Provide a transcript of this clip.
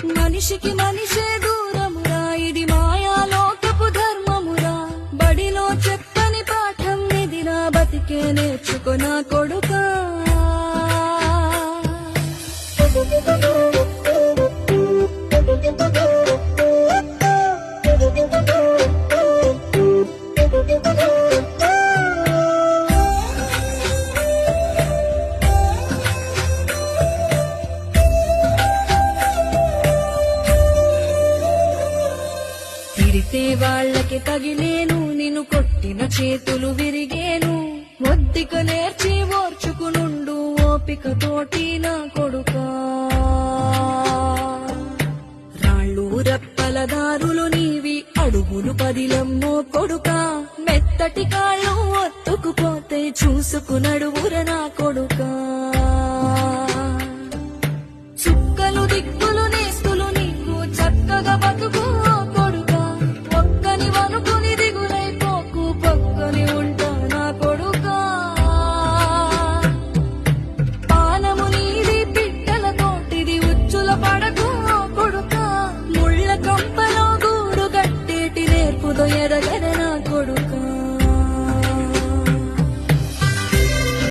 మనిషికి మనిషే దూరమురా, ఇది మాయాలోకపు ధర్మమురా. బడిలో చెప్పని పాఠం ఇదిరా, బతికే నేర్చుకో నా కొడుకా. తిరితే వాళ్ళకి తగిలేను, నిన్ను కొట్టిన చేతులు విరిగేను. ఒద్దిక నేర్చి ఓర్చుకునుండు ఓపిక తోటి నా కొడుకా. రాళ్ళు రప్పల దారులు నీవి, అడుగులు పదిలమ్మో కొడుకా. మెత్తటి కాళ్ళు ఒత్తుకుపోతే చూసుకునడువుర నా కొడుకా.